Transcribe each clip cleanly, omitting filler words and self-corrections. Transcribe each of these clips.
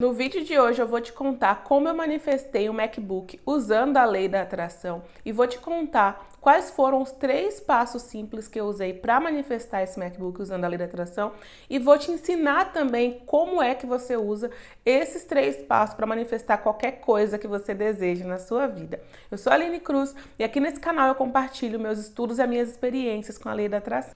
No vídeo de hoje eu vou te contar como eu manifestei o MacBook usando a lei da atração e vou te contar quais foram os 3 passos simples que eu usei para manifestar esse MacBook usando a lei da atração e vou te ensinar também como é que você usa esses 3 passos para manifestar qualquer coisa que você deseje na sua vida. Eu sou a Aline Cruz e aqui nesse canal eu compartilho meus estudos e as minhas experiências com a lei da atração.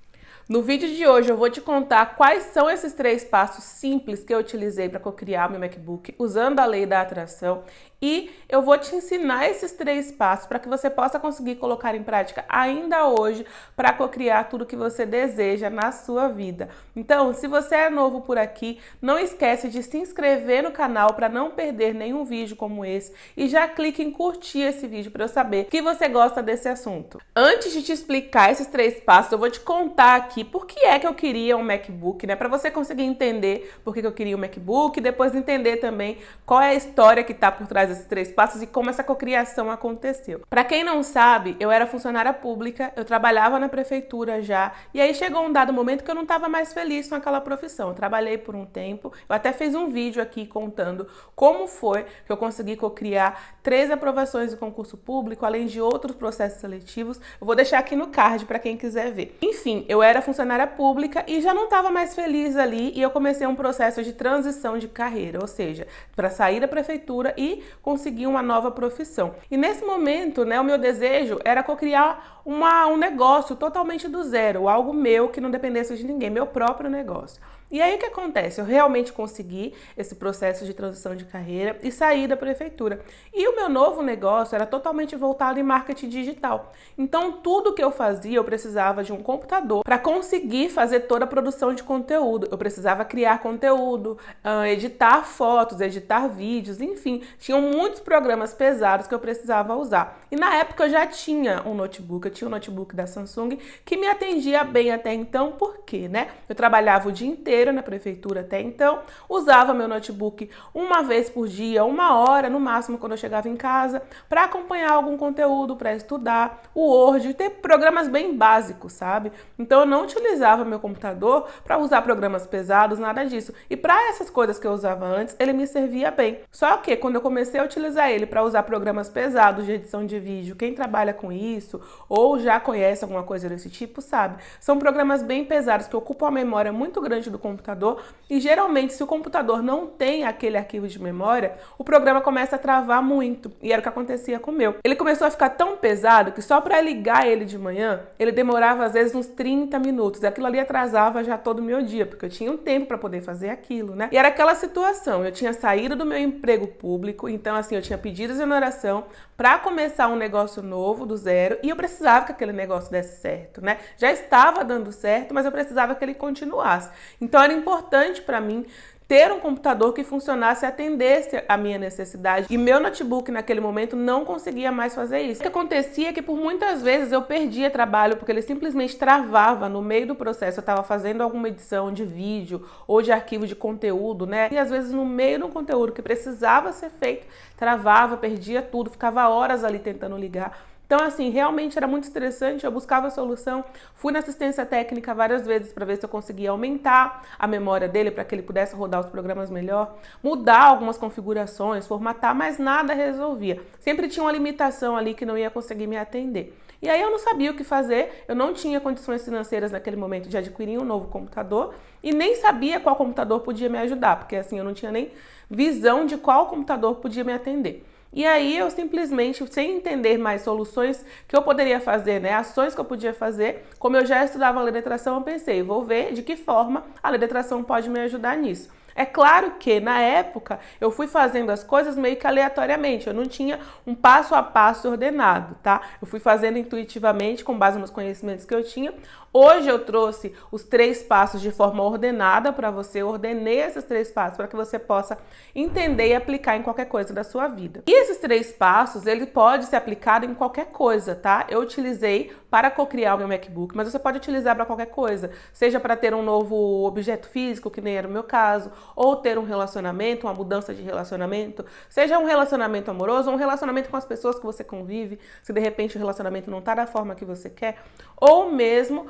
No vídeo de hoje eu vou te contar quais são esses 3 passos simples que eu utilizei para cocriar o meu MacBook usando a lei da atração e eu vou te ensinar esses 3 passos para que você possa conseguir colocar em prática ainda hoje para cocriar tudo que você deseja na sua vida. Então, se você é novo por aqui, não esquece de se inscrever no canal para não perder nenhum vídeo como esse e já clique em curtir esse vídeo para eu saber que você gosta desse assunto. Antes de te explicar esses 3 passos, eu vou te contar aqui por que é que eu queria um MacBook, né? Para você conseguir entender por que eu queria um MacBook e depois entender também qual é a história que está por trás desses 3 passos e como essa cocriação aconteceu. Para quem não sabe, eu era funcionária pública, eu trabalhava na prefeitura já, e aí chegou um dado momento que eu não estava mais feliz com aquela profissão. Eu trabalhei por um tempo, eu até fiz um vídeo aqui contando como foi que eu consegui cocriar 3 aprovações de concurso público, além de outros processos seletivos. Eu vou deixar aqui no card para quem quiser ver. Enfim, eu era funcionária pública e já não estava mais feliz ali e eu comecei um processo de transição de carreira, ou seja, para sair da prefeitura e conseguir uma nova profissão. E nesse momento, né, o meu desejo era cocriar um negócio totalmente do zero, algo meu que não dependesse de ninguém, meu próprio negócio. E aí o que acontece? Eu realmente consegui esse processo de transição de carreira e saí da prefeitura. E o meu novo negócio era totalmente voltado em marketing digital. Então tudo que eu fazia, eu precisava de um computador para conseguir fazer toda a produção de conteúdo. Eu precisava criar conteúdo, editar fotos, editar vídeos, enfim, tinham muitos programas pesados que eu precisava usar. E na época eu já tinha um notebook, eu tinha um notebook da Samsung que me atendia bem até então, por quê, né? Eu trabalhava o dia inteiro na prefeitura até então, usava meu notebook uma vez por dia, 1 hora no máximo quando eu chegava em casa, para acompanhar algum conteúdo, para estudar, o Word, ter programas bem básicos, sabe? Então eu não utilizava meu computador para usar programas pesados, nada disso. E para essas coisas que eu usava antes, ele me servia bem. Só que quando eu comecei a utilizar ele para usar programas pesados de edição de vídeo, quem trabalha com isso ou já conhece alguma coisa desse tipo, sabe? São programas bem pesados que ocupam a memória muito grande do computador e geralmente se o computador não tem aquele arquivo de memória, o programa começa a travar muito e era o que acontecia com o meu. Ele começou a ficar tão pesado que só para ligar ele de manhã, ele demorava às vezes uns 30 minutos e aquilo ali atrasava já todo o meu dia, porque eu tinha um tempo para poder fazer aquilo, né? E era aquela situação, eu tinha saído do meu emprego público, então assim, eu tinha pedido exoneração para começar um negócio novo do zero e eu precisava que aquele negócio desse certo, né? Já estava dando certo, mas eu precisava que ele continuasse. Então era importante para mim ter um computador que funcionasse e atendesse a minha necessidade. E meu notebook naquele momento não conseguia mais fazer isso. O que acontecia é que por muitas vezes eu perdia trabalho porque ele simplesmente travava no meio do processo. Eu estava fazendo alguma edição de vídeo ou de arquivo de conteúdo, né? E às vezes no meio de um conteúdo que precisava ser feito, travava, perdia tudo, ficava horas ali tentando ligar. Então, assim, realmente era muito estressante, eu buscava a solução, fui na assistência técnica várias vezes para ver se eu conseguia aumentar a memória dele para que ele pudesse rodar os programas melhor, mudar algumas configurações, formatar, mas nada resolvia. Sempre tinha uma limitação ali que não ia conseguir me atender. E aí eu não sabia o que fazer, eu não tinha condições financeiras naquele momento de adquirir um novo computador e nem sabia qual computador podia me ajudar, porque assim, eu não tinha nem visão de qual computador podia me atender. E aí eu simplesmente, sem entender mais soluções que eu poderia fazer, né, ações que eu podia fazer, como eu já estudava a lei da atração, eu pensei, vou ver de que forma a lei da atração pode me ajudar nisso. É claro que, na época, eu fui fazendo as coisas meio que aleatoriamente, eu não tinha um passo a passo ordenado, tá? Eu fui fazendo intuitivamente, com base nos conhecimentos que eu tinha. Hoje eu trouxe os 3 passos de forma ordenada para você, eu ordenei esses 3 passos para que você possa entender e aplicar em qualquer coisa da sua vida. E esses 3 passos, ele pode ser aplicado em qualquer coisa, tá? Eu utilizei para cocriar o meu MacBook, mas você pode utilizar para qualquer coisa, seja para ter um novo objeto físico, que nem era o meu caso, ou ter um relacionamento, uma mudança de relacionamento, seja um relacionamento amoroso ou um relacionamento com as pessoas que você convive, se de repente o relacionamento não está da forma que você quer, ou mesmo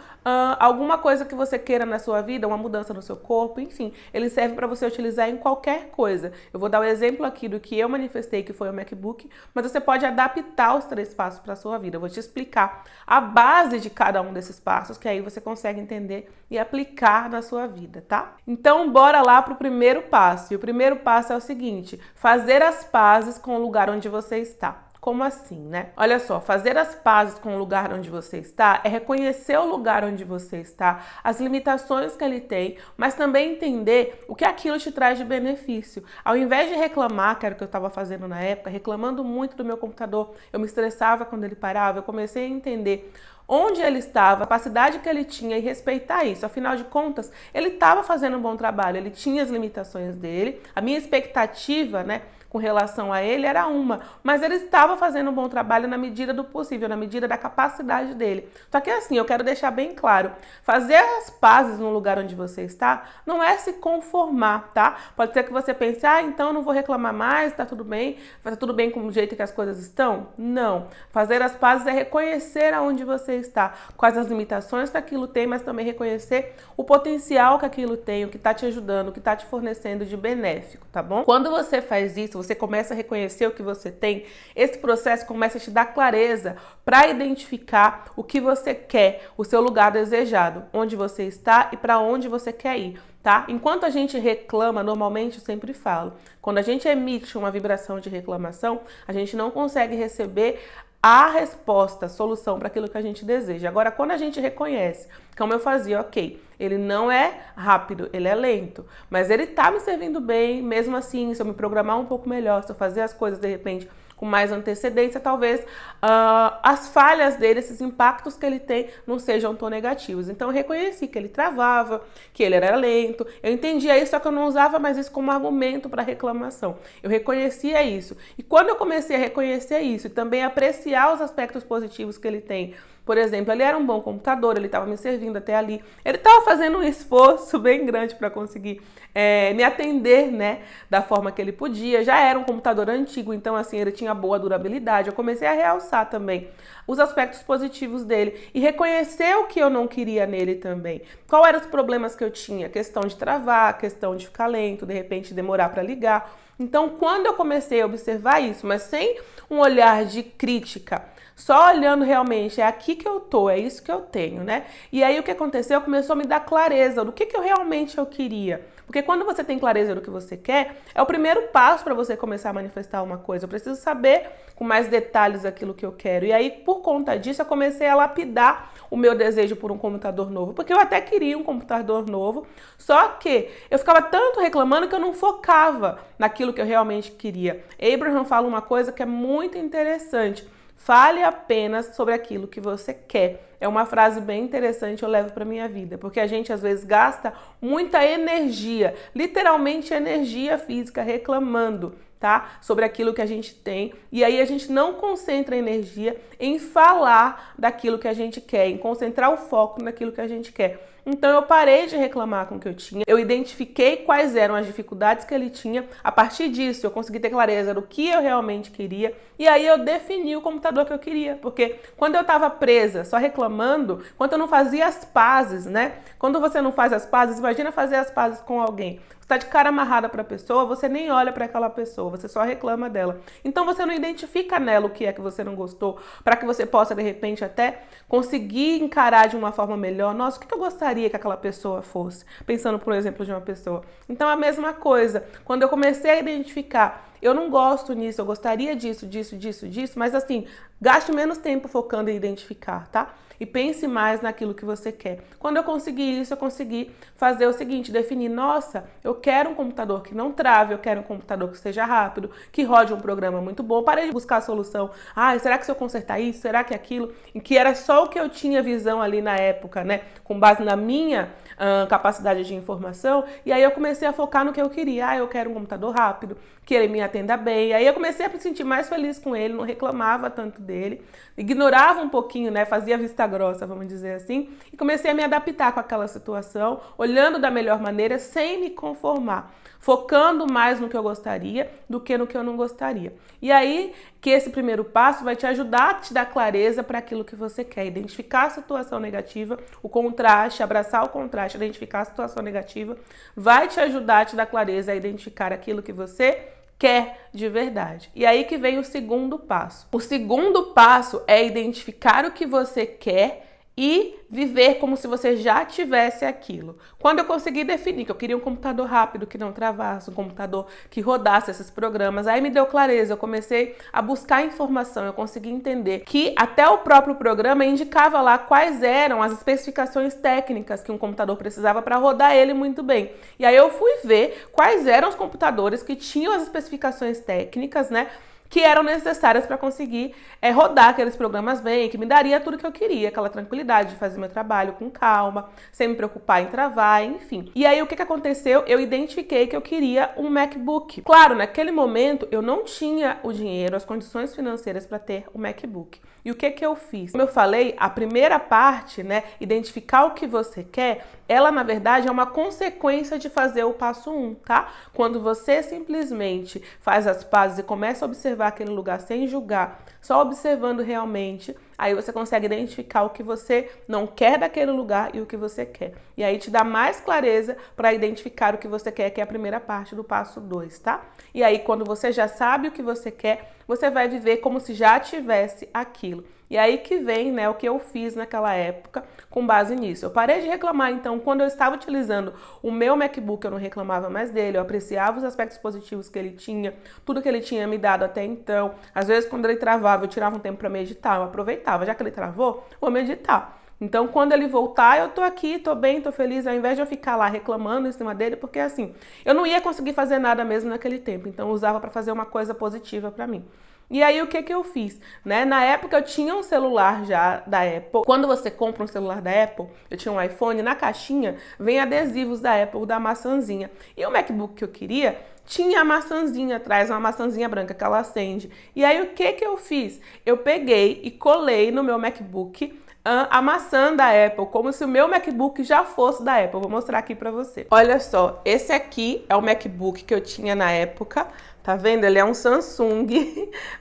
alguma coisa que você queira na sua vida, uma mudança no seu corpo, enfim, ele serve para você utilizar em qualquer coisa. Eu vou dar o exemplo aqui do que eu manifestei, que foi o MacBook, mas você pode adaptar os 3 passos para a sua vida. Eu vou te explicar a base de cada um desses passos, que aí você consegue entender e aplicar na sua vida, tá? Então, bora lá para o primeiro passo. E o primeiro passo é o seguinte: fazer as pazes com o lugar onde você está. Como assim, né? Olha só, fazer as pazes com o lugar onde você está é reconhecer o lugar onde você está, as limitações que ele tem, mas também entender o que aquilo te traz de benefício. Ao invés de reclamar, que era o que eu estava fazendo na época, reclamando muito do meu computador, eu me estressava quando ele parava, eu comecei a entender onde ele estava, a capacidade que ele tinha e respeitar isso. Afinal de contas, ele estava fazendo um bom trabalho, ele tinha as limitações dele, a minha expectativa, né, com relação a ele era uma, mas ele estava fazendo um bom trabalho na medida do possível, na medida da capacidade dele. Só que assim, eu quero deixar bem claro, fazer as pazes no lugar onde você está não é se conformar, tá? Pode ser que você pense, então eu não vou reclamar mais, tá tudo bem com o jeito que as coisas estão? Não. Fazer as pazes é reconhecer aonde você está, quais as limitações que aquilo tem, mas também reconhecer o potencial que aquilo tem, o que está te ajudando, o que está te fornecendo de benéfico, tá bom? Quando você faz isso, você começa a reconhecer o que você tem, esse processo começa a te dar clareza para identificar o que você quer, o seu lugar desejado, onde você está e para onde você quer ir, tá? Enquanto a gente reclama, normalmente eu sempre falo, quando a gente emite uma vibração de reclamação, a gente não consegue receber a resposta, a solução para aquilo que a gente deseja. Agora, quando a gente reconhece, como eu fazia, ok, ele não é rápido, ele é lento, mas ele tá me servindo bem, mesmo assim, se eu me programar um pouco melhor, se eu fazer as coisas de repente com mais antecedência, talvez as falhas dele, esses impactos que ele tem, não sejam tão negativos. Então eu reconheci que ele travava, que ele era lento, eu entendia isso, só que eu não usava mais isso como argumento para reclamação. Eu reconhecia isso. E quando eu comecei a reconhecer isso e também apreciar os aspectos positivos que ele tem, por exemplo, ele era um bom computador, ele estava me servindo até ali, ele estava fazendo um esforço bem grande para conseguir me atender, né, da forma que ele podia. Já era um computador antigo, então assim, ele tinha boa durabilidade. Eu comecei a realçar também os aspectos positivos dele e reconhecer o que eu não queria nele também. Quais eram os problemas que eu tinha? Questão de travar, questão de ficar lento, de repente demorar para ligar. Então, quando eu comecei a observar isso, mas sem um olhar de crítica, só olhando realmente, é aqui que eu tô, é isso que eu tenho, né? E aí o que aconteceu? Começou a me dar clareza do que eu realmente queria. Porque quando você tem clareza do que você quer, é o primeiro passo para você começar a manifestar uma coisa. Eu preciso saber com mais detalhes aquilo que eu quero. E aí, por conta disso, eu comecei a lapidar o meu desejo por um computador novo. Porque eu até queria um computador novo, só que eu ficava tanto reclamando que eu não focava naquilo que eu realmente queria. Abraham fala uma coisa que é muito interessante. Fale apenas sobre aquilo que você quer. É uma frase bem interessante, eu levo para minha vida, porque a gente às vezes gasta muita energia, literalmente energia física, reclamando, tá? Sobre aquilo que a gente tem, e aí a gente não concentra a energia em falar daquilo que a gente quer, em concentrar o foco naquilo que a gente quer. Então eu parei de reclamar com o que eu tinha, eu identifiquei quais eram as dificuldades que ele tinha, a partir disso eu consegui ter clareza do que eu realmente queria, e aí eu defini o computador que eu queria, porque quando eu estava presa, só reclamando, quando eu não fazia as pazes, né? Quando você não faz as pazes, imagina fazer as pazes com alguém. Você tá de cara amarrada para a pessoa, você nem olha para aquela pessoa, você só reclama dela. Então você não identifica nela o que é que você não gostou, para que você possa de repente até conseguir encarar de uma forma melhor. Nossa, o que eu gostaria que aquela pessoa fosse? Pensando, por exemplo, de uma pessoa. Então a mesma coisa, quando eu comecei a identificar, eu não gosto nisso, eu gostaria disso, mas assim, gaste menos tempo focando em identificar, tá? E pense mais naquilo que você quer. Quando eu consegui isso, eu consegui fazer o seguinte, definir, nossa, eu quero um computador que não trave, eu quero um computador que seja rápido, que rode um programa muito bom. Parei de buscar a solução. Será que se eu consertar isso? Será que aquilo? Em que era só o que eu tinha visão ali na época, né? Com base na minha capacidade de informação. E aí eu comecei a focar no que eu queria. Eu quero um computador rápido, que ele me atenda bem. Aí eu comecei a me sentir mais feliz com ele, não reclamava tanto dele, ignorava um pouquinho, né? Fazia vista grossa, vamos dizer assim, e comecei a me adaptar com aquela situação, olhando da melhor maneira, sem me conformar, focando mais no que eu gostaria do que no que eu não gostaria. E aí que esse primeiro passo vai te ajudar a te dar clareza para aquilo que você quer, identificar a situação negativa, o contraste, abraçar o contraste, identificar a situação negativa, vai te ajudar a te dar clareza a identificar aquilo que você quer de verdade. E aí que vem o segundo passo. O segundo passo é identificar o que você quer e viver como se você já tivesse aquilo. Quando eu consegui definir que eu queria um computador rápido, que não travasse, um computador que rodasse esses programas, aí me deu clareza, eu comecei a buscar informação, eu consegui entender que até o próprio programa indicava lá quais eram as especificações técnicas que um computador precisava para rodar ele muito bem. E aí eu fui ver quais eram os computadores que tinham as especificações técnicas, né, que eram necessárias para conseguir rodar aqueles programas bem, que me daria tudo que eu queria, aquela tranquilidade de fazer meu trabalho com calma, sem me preocupar em travar, enfim. E aí o que aconteceu? Eu identifiquei que eu queria um MacBook. Claro, naquele momento eu não tinha o dinheiro, as condições financeiras para ter o MacBook. E o que eu fiz? Como eu falei, a primeira parte, né, identificar o que você quer, ela na verdade é uma consequência de fazer o passo 1, tá? Quando você simplesmente faz as pazes e começa a observar aquele lugar sem julgar, só observando realmente, aí você consegue identificar o que você não quer daquele lugar e o que você quer. E aí te dá mais clareza para identificar o que você quer, que é a primeira parte do passo 2, tá? E aí quando você já sabe o que você quer, você vai viver como se já tivesse aquilo. E aí que vem, né, o que eu fiz naquela época com base nisso. Eu parei de reclamar, então, quando eu estava utilizando o meu MacBook, eu não reclamava mais dele, eu apreciava os aspectos positivos que ele tinha, tudo que ele tinha me dado até então. Às vezes, quando ele travava, eu tirava um tempo para meditar, eu aproveitava, já que ele travou, vou meditar. Então, quando ele voltar, eu tô aqui, tô bem, tô feliz, ao invés de eu ficar lá reclamando em cima dele, porque assim, eu não ia conseguir fazer nada mesmo naquele tempo, então eu usava para fazer uma coisa positiva para mim. E aí, o que eu fiz? Né? Na época, eu tinha um celular já da Apple. Quando você compra um celular da Apple, eu tinha um iPhone, na caixinha vem adesivos da Apple, da maçãzinha. E o MacBook que eu queria tinha a maçãzinha atrás, uma maçãzinha branca que ela acende. E aí, o que eu fiz? Eu peguei e colei no meu MacBook a maçã da Apple, como se o meu MacBook já fosse da Apple. Vou mostrar aqui pra você. Olha só, esse aqui é o MacBook que eu tinha na época. Tá vendo? Ele é um Samsung,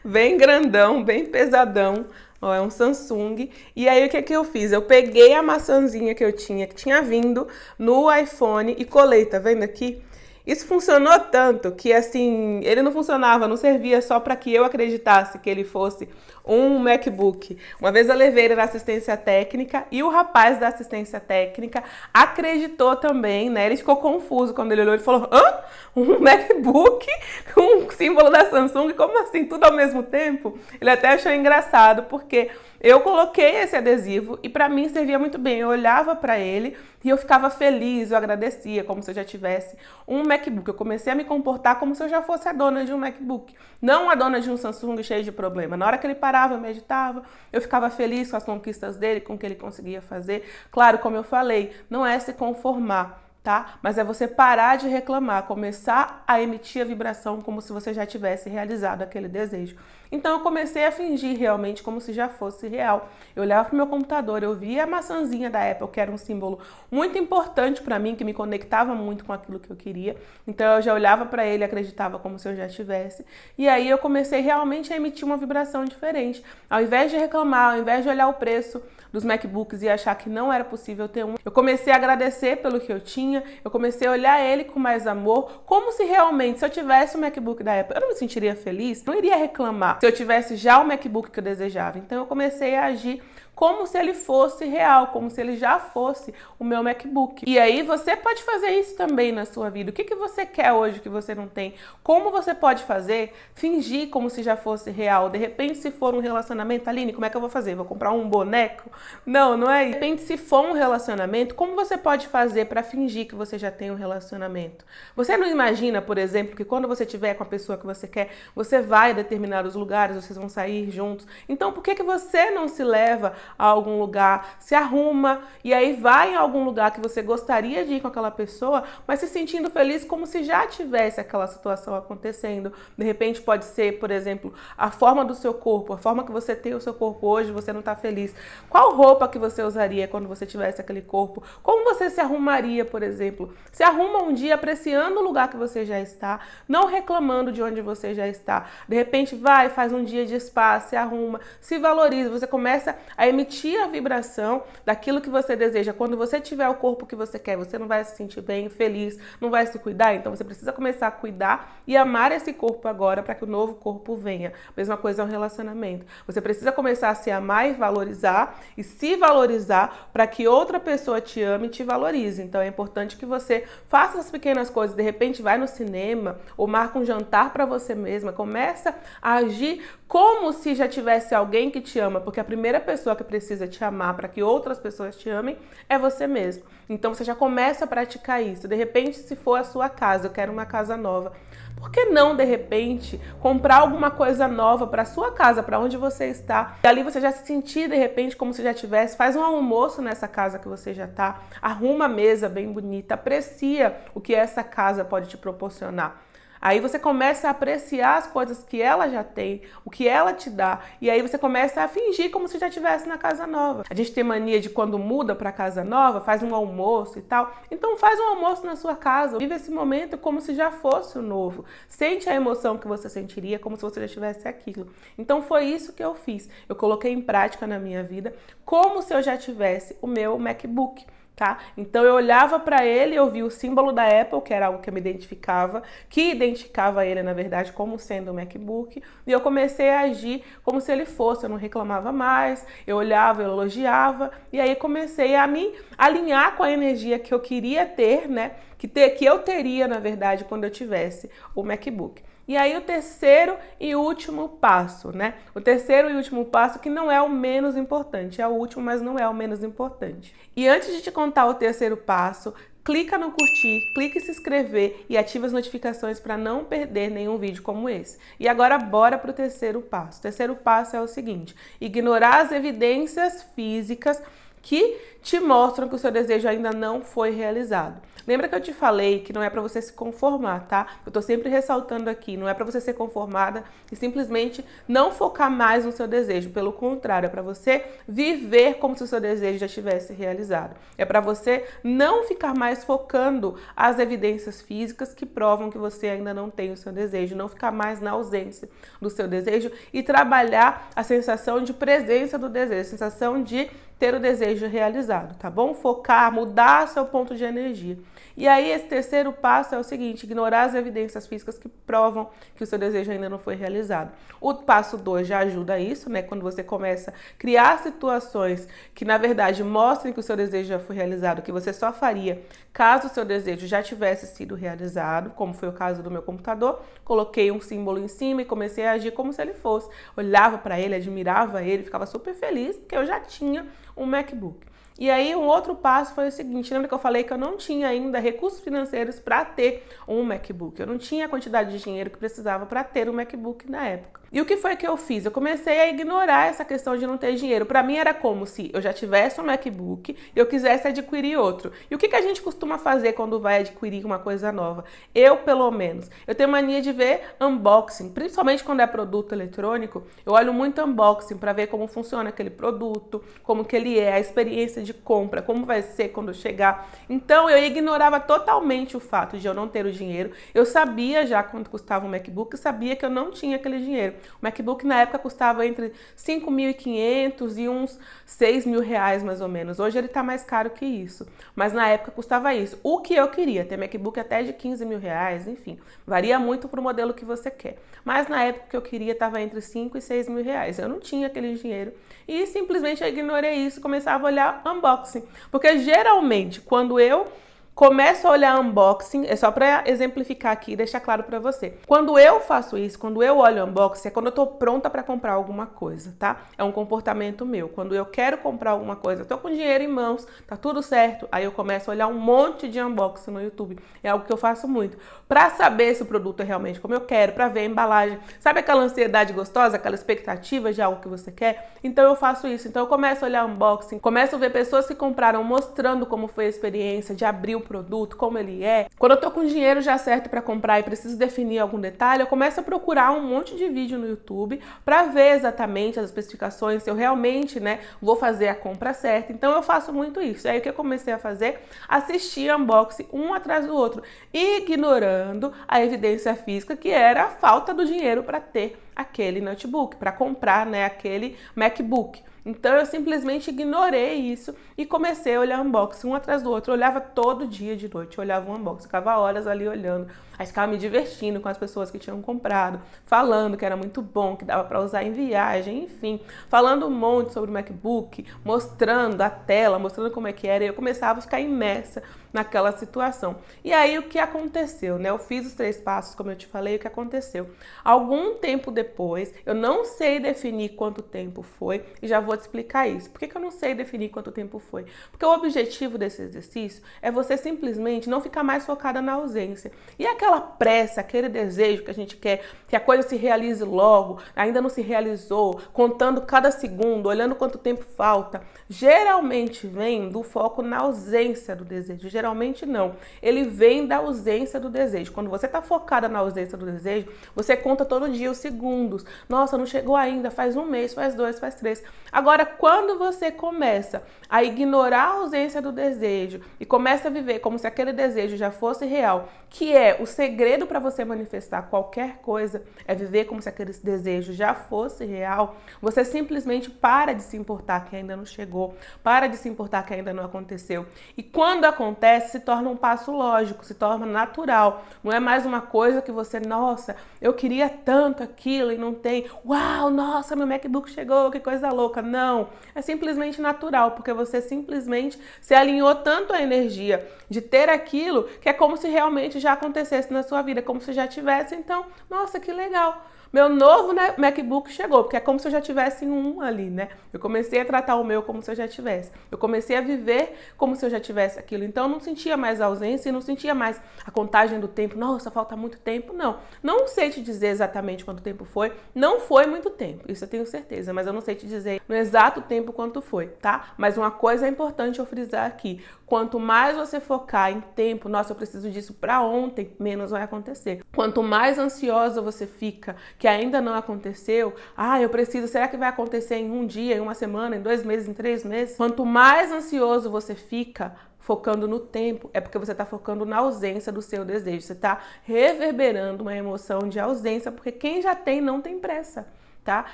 bem grandão, bem pesadão. Ó, é um Samsung. E aí, o que eu fiz? Eu peguei a maçãzinha que eu tinha, que tinha vindo no iPhone e colei, tá vendo aqui? Isso funcionou tanto que, assim, ele não funcionava, não servia só para que eu acreditasse que ele fosse um MacBook. Uma vez eu levei ele na assistência técnica e o rapaz da assistência técnica acreditou também, né? Ele ficou confuso quando ele olhou e falou: hã? Um MacBook com um símbolo da Samsung? Como assim? Tudo ao mesmo tempo? Ele até achou engraçado, porque eu coloquei esse adesivo e para mim servia muito bem. Eu olhava para ele e eu ficava feliz, eu agradecia, como se eu já tivesse um MacBook. Eu comecei a me comportar como se eu já fosse a dona de um MacBook, não a dona de um Samsung cheio de problema. Na hora que ele parava, eu meditava, eu ficava feliz com as conquistas dele, com o que ele conseguia fazer. Claro, como eu falei, não é se conformar, tá? Mas é você parar de reclamar, começar a emitir a vibração como se você já tivesse realizado aquele desejo. Então eu comecei a fingir realmente como se já fosse real. Eu olhava pro meu computador, eu via a maçãzinha da Apple, que era um símbolo muito importante para mim, que me conectava muito com aquilo que eu queria. Então eu já olhava para ele e acreditava como se eu já tivesse. E aí eu comecei realmente a emitir uma vibração diferente. Ao invés de reclamar, ao invés de olhar o preço dos MacBooks e achar que não era possível ter um, eu comecei a agradecer pelo que eu tinha, eu comecei a olhar ele com mais amor, como se realmente, se eu tivesse um MacBook da Apple, eu não me sentiria feliz, não iria reclamar se eu tivesse já o MacBook que eu desejava. Então eu comecei a agir como se ele fosse real, como se ele já fosse o meu MacBook. E aí você pode fazer isso também na sua vida. O que você quer hoje que você não tem? Como você pode fazer? Fingir como se já fosse real. De repente, se for um relacionamento, Aline, como é que eu vou fazer? Vou comprar um boneco? Não, não é isso. De repente, se for um relacionamento, como você pode fazer para fingir que você já tem um relacionamento? Você não imagina, por exemplo, que quando você estiver com a pessoa que você quer, você vai a determinados lugares, vocês vão sair juntos. Então, por que você não se leva a algum lugar, se arruma e aí vai em algum lugar que você gostaria de ir com aquela pessoa, mas se sentindo feliz como se já tivesse aquela situação acontecendo. De repente pode ser, por exemplo, a forma do seu corpo, a forma que você tem o seu corpo hoje, você não está feliz. Qual roupa que você usaria quando você tivesse aquele corpo? Como você se arrumaria, por exemplo? Se arruma um dia apreciando o lugar que você já está, não reclamando de onde você já está. De repente vai, faz um dia de spa, se arruma, se valoriza. Você começa a emitir a vibração daquilo que você deseja. Quando você tiver o corpo que você quer, você não vai se sentir bem, feliz, não vai se cuidar. Então você precisa começar a cuidar e amar esse corpo agora para que o novo corpo venha. Mesma coisa é um relacionamento. Você precisa começar a se amar e valorizar e se valorizar para que outra pessoa te ame e te valorize. Então é importante que você faça as pequenas coisas. De repente vai no cinema ou marca um jantar para você mesma. Começa a agir como se já tivesse alguém que te ama, porque a primeira pessoa que precisa te amar para que outras pessoas te amem é você mesmo. Então você já começa a praticar isso. De repente, se for a sua casa, eu quero uma casa nova. Por que não, de repente, comprar alguma coisa nova para sua casa, para onde você está? E ali você já se sentir, de repente, como se já tivesse. Faz um almoço nessa casa que você já está. Arruma a mesa bem bonita. Aprecia o que essa casa pode te proporcionar. Aí você começa a apreciar as coisas que ela já tem, o que ela te dá, e aí você começa a fingir como se já estivesse na casa nova. A gente tem mania de quando muda para casa nova, faz um almoço e tal. Então faz um almoço na sua casa, vive esse momento como se já fosse o novo. Sente a emoção que você sentiria como se você já tivesse aquilo. Então foi isso que eu fiz. Eu coloquei em prática na minha vida como se eu já tivesse o meu MacBook. Tá? Então eu olhava para ele, eu via o símbolo da Apple, que era algo que eu me identificava, que identificava ele, na verdade, como sendo um MacBook, e eu comecei a agir como se ele fosse, eu não reclamava mais, eu olhava, eu elogiava, e aí comecei a me alinhar com a energia que eu queria ter, né? Que eu teria, na verdade, quando eu tivesse o MacBook. E aí o terceiro e último passo, né? O terceiro e último passo que não é o menos importante, é o último, mas não é o menos importante. E antes de te contar o terceiro passo, clica no curtir, clica em se inscrever e ativa as notificações para não perder nenhum vídeo como esse. E agora bora para o terceiro passo. O terceiro passo é o seguinte: ignorar as evidências físicas que te mostram que o seu desejo ainda não foi realizado. Lembra que eu te falei que não é para você se conformar, tá? Eu tô sempre ressaltando aqui, não é para você ser conformada e simplesmente não focar mais no seu desejo. Pelo contrário, é para você viver como se o seu desejo já tivesse realizado. É para você não ficar mais focando as evidências físicas que provam que você ainda não tem o seu desejo, não ficar mais na ausência do seu desejo e trabalhar a sensação de presença do desejo, a sensação de ter o desejo realizado, tá bom? Focar, mudar seu ponto de energia. E aí esse terceiro passo é o seguinte: ignorar as evidências físicas que provam que o seu desejo ainda não foi realizado. O passo 2 já ajuda isso, né? Quando você começa a criar situações que na verdade mostrem que o seu desejo já foi realizado, que você só faria caso o seu desejo já tivesse sido realizado, como foi o caso do meu computador. Coloquei um símbolo em cima e comecei a agir como se ele fosse. Olhava para ele, admirava ele, ficava super feliz porque eu já tinha um MacBook. E aí um outro passo foi o seguinte: lembra que eu falei que eu não tinha ainda recursos financeiros para ter um MacBook? Eu não tinha a quantidade de dinheiro que precisava para ter um MacBook na época. E o que foi que eu fiz? Eu comecei a ignorar essa questão de não ter dinheiro. Para mim era como se eu já tivesse um MacBook e eu quisesse adquirir outro. E o que a gente costuma fazer quando vai adquirir uma coisa nova? Eu, pelo menos, eu tenho mania de ver unboxing, principalmente quando é produto eletrônico. Eu olho muito unboxing para ver como funciona aquele produto, como que ele é, a experiência de compra, como vai ser quando chegar. Então eu ignorava totalmente o fato de eu não ter o dinheiro. Eu sabia já quanto custava um MacBook, sabia que eu não tinha aquele dinheiro. O MacBook na época custava entre 5.500 e uns 6 mil reais mais ou menos. Hoje ele tá mais caro que isso, mas na época custava isso. O que eu queria, ter MacBook até de 15 mil reais, enfim, varia muito pro modelo que você quer. Mas na época que eu queria estava entre 5 e 6 mil reais. Eu não tinha aquele dinheiro e simplesmente eu ignorei isso, começava a olhar unboxing. Porque geralmente quando eu começo a olhar unboxing, é só para exemplificar aqui e deixar claro para você. Quando eu faço isso, quando eu olho unboxing, é quando eu tô pronta para comprar alguma coisa, tá? É um comportamento meu. Quando eu quero comprar alguma coisa, eu tô com dinheiro em mãos, tá tudo certo, aí eu começo a olhar um monte de unboxing no YouTube. É algo que eu faço muito, para saber se o produto é realmente como eu quero, para ver a embalagem. Sabe aquela ansiedade gostosa, aquela expectativa de algo que você quer? Então eu faço isso. Então eu começo a olhar unboxing, começo a ver pessoas que compraram mostrando como foi a experiência de abrir o produto, como ele é. Quando eu tô com dinheiro já certo para comprar e preciso definir algum detalhe, eu começo a procurar um monte de vídeo no YouTube para ver exatamente as especificações, se eu realmente, né, vou fazer a compra certa. Então eu faço muito isso. Aí o que eu comecei a fazer? Assistir unboxing um atrás do outro, ignorando a evidência física, que era a falta do dinheiro para ter aquele notebook, para comprar, né, aquele MacBook. Então eu simplesmente ignorei isso e comecei a olhar unboxing um atrás do outro. Eu olhava todo dia de noite, eu olhava um unboxing, ficava horas ali olhando. Aí ficava me divertindo com as pessoas que tinham comprado, falando que era muito bom, que dava para usar em viagem, enfim, falando um monte sobre o MacBook, mostrando a tela, mostrando como é que era. E eu começava a ficar imersa naquela situação. E aí o que aconteceu, né? Eu fiz os 3 passos, como eu te falei, o que aconteceu? Algum tempo depois, eu não sei definir quanto tempo foi, e já vou te explicar isso. Por que eu não sei definir quanto tempo foi? Porque o objetivo desse exercício é você simplesmente não ficar mais focada na ausência. E aquela pressa, aquele desejo que a gente quer que a coisa se realize logo, ainda não se realizou, contando cada segundo, olhando quanto tempo falta, geralmente vem do foco na ausência do desejo. Geralmente não. Ele vem da ausência do desejo. Quando você está focada na ausência do desejo, você conta todo dia os segundos. Nossa, não chegou ainda, faz 1 mês, faz 2, faz 3. Agora, quando você começa a ignorar a ausência do desejo e começa a viver como se aquele desejo já fosse real, que é o segredo para você manifestar qualquer coisa, é viver como se aquele desejo já fosse real, você simplesmente para de se importar que ainda não chegou, para de se importar que ainda não aconteceu. E quando acontece, se torna um passo lógico, se torna natural. Não é mais uma coisa que você, nossa, eu queria tanto aquilo e não tem. Uau, nossa, meu MacBook chegou, que coisa louca. Não, é simplesmente natural, porque você simplesmente se alinhou tanto à energia de ter aquilo, que é como se realmente já acontecesse na sua vida, como se já tivesse. Então, nossa, que legal. Meu novo, né, MacBook chegou, porque é como se eu já tivesse um ali, né? Eu comecei a tratar o meu como se eu já tivesse. Eu comecei a viver como se eu já tivesse aquilo. Então, eu não sentia mais a ausência e não sentia mais a contagem do tempo. Nossa, falta muito tempo. Não. Não sei te dizer exatamente quanto tempo foi. Não foi muito tempo, isso eu tenho certeza, mas eu não sei te dizer no exato tempo quanto foi, tá? Mas uma coisa é importante eu frisar aqui. Quanto mais você focar em tempo, nossa, eu preciso disso para ontem, menos vai acontecer. Quanto mais ansiosa você fica, que ainda não aconteceu, eu preciso, será que vai acontecer em 1 dia, em 1 semana, em 2 meses, em 3 meses? Quanto mais ansioso você fica, focando no tempo, é porque você está focando na ausência do seu desejo. Você está reverberando uma emoção de ausência, porque quem já tem não tem pressa, tá?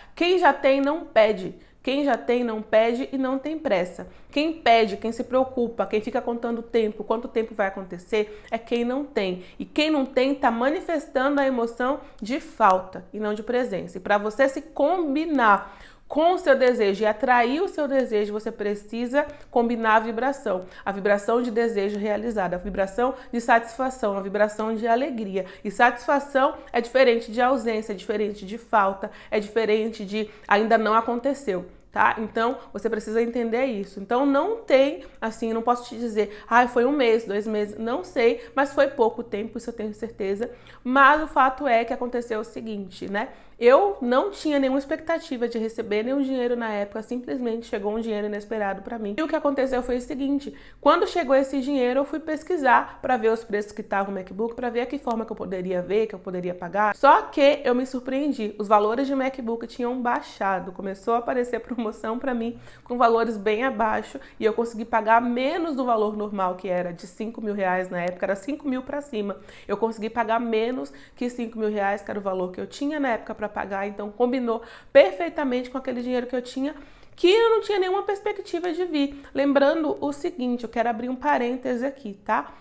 Quem já tem não pede. Quem já tem não pede e não tem pressa. Quem pede, quem se preocupa, quem fica contando o tempo, quanto tempo vai acontecer, é quem não tem. E quem não tem está manifestando a emoção de falta e não de presença. E para você se combinar com o seu desejo e atrair o seu desejo, você precisa combinar a vibração de desejo realizado, a vibração de satisfação, a vibração de alegria. E satisfação é diferente de ausência, é diferente de falta, é diferente de ainda não aconteceu. Tá? Então, você precisa entender isso. Então, não tem, assim, não posso te dizer, foi 1 mês, 2 meses, não sei, mas foi pouco tempo, isso eu tenho certeza. Mas o fato é que aconteceu o seguinte, né? Eu não tinha nenhuma expectativa de receber nenhum dinheiro na época, simplesmente chegou um dinheiro inesperado para mim. E o que aconteceu foi o seguinte, quando chegou esse dinheiro, eu fui pesquisar para ver os preços que estavam no MacBook, para ver a que forma que eu poderia ver, que eu poderia pagar. Só que eu me surpreendi, os valores de MacBook tinham baixado, começou a aparecer promoção para mim com valores bem abaixo e eu consegui pagar menos do valor normal, que era de 5 mil reais na época, era 5 mil para cima. Eu consegui pagar menos que 5 mil reais, que era o valor que eu tinha na época para pagar, então combinou perfeitamente com aquele dinheiro que eu tinha, que eu não tinha nenhuma perspectiva de vir. Lembrando o seguinte, eu quero abrir um parêntese aqui, tá?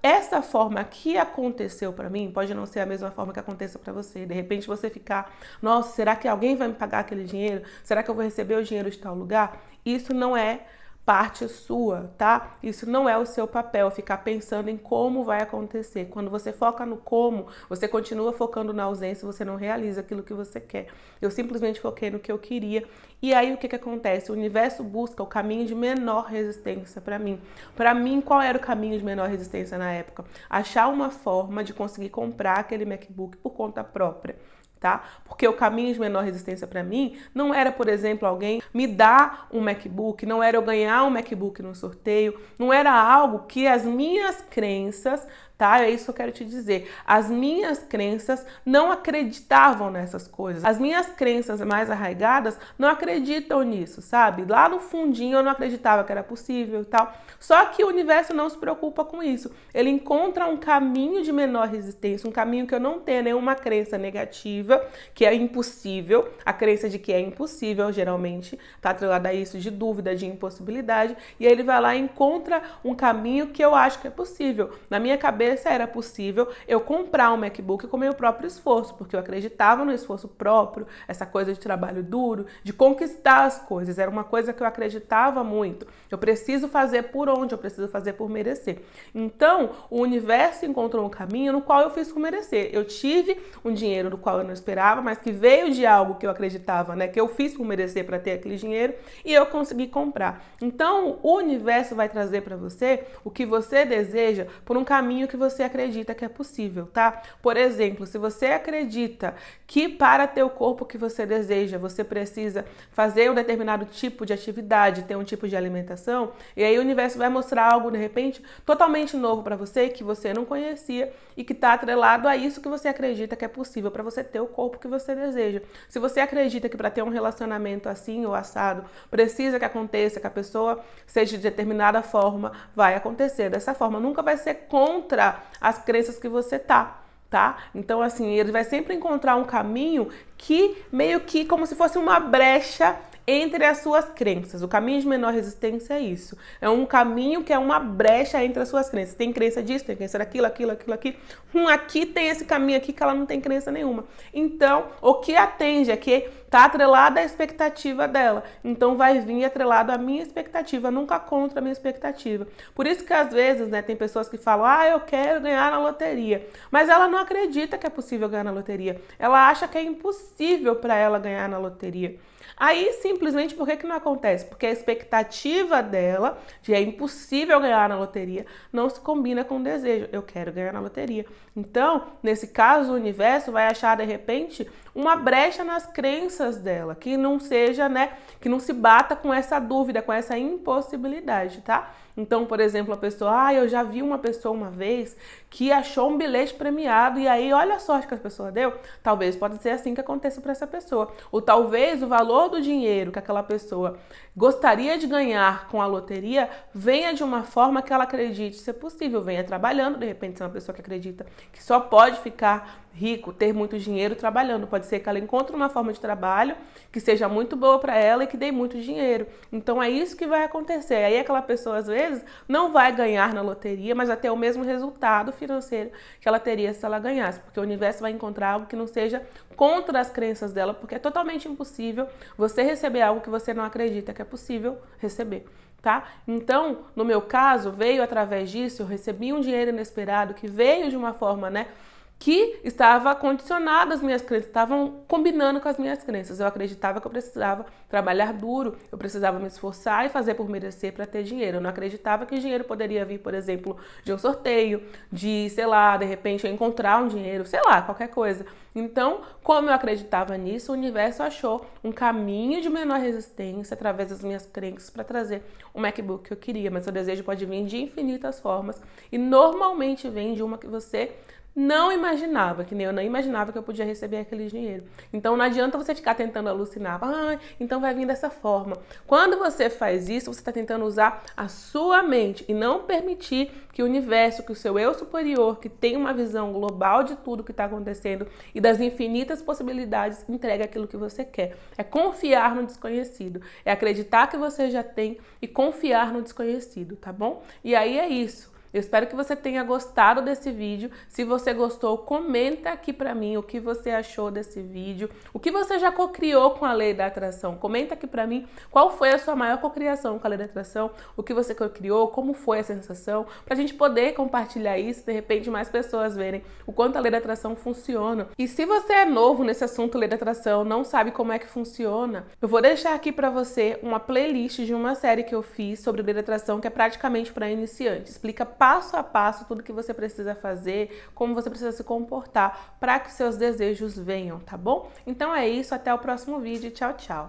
Essa forma que aconteceu para mim pode não ser a mesma forma que aconteça para você. De repente você ficar, nossa, será que alguém vai me pagar aquele dinheiro? Será que eu vou receber o dinheiro de tal lugar? Isso não é parte sua, tá? Isso não é o seu papel, ficar pensando em como vai acontecer. Quando você foca no como, você continua focando na ausência, você não realiza aquilo que você quer. Eu simplesmente foquei no que eu queria. E aí o que acontece? O universo busca o caminho de menor resistência para mim. Para mim, qual era o caminho de menor resistência na época? Achar uma forma de conseguir comprar aquele MacBook por conta própria. Tá? Porque o caminho de menor resistência para mim não era, por exemplo, alguém me dar um MacBook, não era eu ganhar um MacBook no sorteio, não era algo que as minhas crenças, tá? É isso que eu quero te dizer. As minhas crenças não acreditavam nessas coisas. As minhas crenças mais arraigadas não acreditam nisso, sabe? Lá no fundinho eu não acreditava que era possível e tal. Só que o universo não se preocupa com isso. Ele encontra um caminho de menor resistência, um caminho que eu não tenho nenhuma crença negativa, que é impossível. A crença de que é impossível, geralmente, tá atrelada a isso de dúvida, de impossibilidade. E aí ele vai lá e encontra um caminho que eu acho que é possível. Na minha cabeça era possível eu comprar um MacBook com meu próprio esforço, porque eu acreditava no esforço próprio, essa coisa de trabalho duro, de conquistar as coisas. Era uma coisa que eu acreditava muito. Eu preciso fazer por onde, eu preciso fazer por merecer. Então, o universo encontrou um caminho no qual eu fiz por merecer. Eu tive um dinheiro do qual eu não esperava, mas que veio de algo que eu acreditava, né? Que eu fiz por merecer para ter aquele dinheiro e eu consegui comprar. Então, o universo vai trazer para você o que você deseja por um caminho que você acredita que é possível, tá? Por exemplo, se você acredita que para ter o corpo que você deseja, você precisa fazer um determinado tipo de atividade, ter um tipo de alimentação, e aí o universo vai mostrar algo, de repente, totalmente novo para você, que você não conhecia e que está atrelado a isso que você acredita que é possível para você ter o corpo que você deseja. Se você acredita que para ter um relacionamento assim ou assado, precisa que aconteça, que a pessoa seja de determinada forma, vai acontecer dessa forma. Nunca vai ser contra as crenças que você tá? Então, assim, ele vai sempre encontrar um caminho que meio que como se fosse uma brecha entre as suas crenças. O caminho de menor resistência é isso. É um caminho que é uma brecha entre as suas crenças. Tem crença disso, tem crença daquilo, aquilo. Aqui tem esse caminho aqui que ela não tem crença nenhuma. Então, o que atende é que tá atrelado à expectativa dela. Então, vai vir atrelado à minha expectativa, nunca contra a minha expectativa. Por isso que, às vezes, né, tem pessoas que falam, eu quero ganhar na loteria. Mas ela não acredita que é possível ganhar na loteria. Ela acha que é impossível para ela ganhar na loteria. Aí, simplesmente, por que não acontece? Porque a expectativa dela de é impossível ganhar na loteria não se combina com o desejo. Eu quero ganhar na loteria. Então, nesse caso, o universo vai achar, de repente, uma brecha nas crenças dela, que não seja, né, que não se bata com essa dúvida, com essa impossibilidade, tá? Então, por exemplo, a pessoa, eu já vi uma pessoa uma vez que achou um bilhete premiado e aí olha a sorte que a pessoa deu. Talvez pode ser assim que aconteça para essa pessoa. Ou talvez o valor do dinheiro que aquela pessoa gostaria de ganhar com a loteria venha de uma forma que ela acredite ser possível, venha trabalhando, de repente se é uma pessoa que acredita que só pode ficar rico, ter muito dinheiro trabalhando. Pode ser que ela encontre uma forma de trabalho que seja muito boa para ela e que dê muito dinheiro. Então é isso que vai acontecer. Aí aquela pessoa às vezes não vai ganhar na loteria, mas vai ter o mesmo resultado financeiro que ela teria se ela ganhasse, porque o universo vai encontrar algo que não seja contra as crenças dela, porque é totalmente impossível você receber algo que você não acredita que é possível receber. Tá? Então, no meu caso, veio através disso, eu recebi um dinheiro inesperado que veio de uma forma, né, que estava condicionado às minhas crenças, estavam combinando com as minhas crenças. Eu acreditava que eu precisava trabalhar duro, eu precisava me esforçar e fazer por merecer para ter dinheiro. Eu não acreditava que o dinheiro poderia vir, por exemplo, de um sorteio, de, sei lá, de repente eu encontrar um dinheiro, sei lá, qualquer coisa. Então, como eu acreditava nisso, o universo achou um caminho de menor resistência através das minhas crenças para trazer o MacBook que eu queria. Mas o desejo pode vir de infinitas formas e normalmente vem de uma que você não imaginava, que nem eu não imaginava que eu podia receber aquele dinheiro. Então não adianta você ficar tentando alucinar, então vai vir dessa forma. Quando você faz isso, você está tentando usar a sua mente e não permitir que o universo, que o seu eu superior, que tem uma visão global de tudo que está acontecendo e das infinitas possibilidades, entregue aquilo que você quer. É confiar no desconhecido, é acreditar que você já tem e confiar no desconhecido, tá bom? E aí é isso. Eu espero que você tenha gostado desse vídeo. Se você gostou, comenta aqui pra mim o que você achou desse vídeo, o que você já cocriou com a lei da atração. Comenta aqui pra mim qual foi a sua maior cocriação com a lei da atração, o que você cocriou, como foi a sensação, pra gente poder compartilhar isso, de repente mais pessoas verem o quanto a lei da atração funciona. E se você é novo nesse assunto lei da atração, não sabe como é que funciona, eu vou deixar aqui pra você uma playlist de uma série que eu fiz sobre lei da atração, que é praticamente para iniciantes. Explica passo a passo tudo que você precisa fazer, como você precisa se comportar para que seus desejos venham, tá bom? Então é isso, até o próximo vídeo. Tchau, tchau!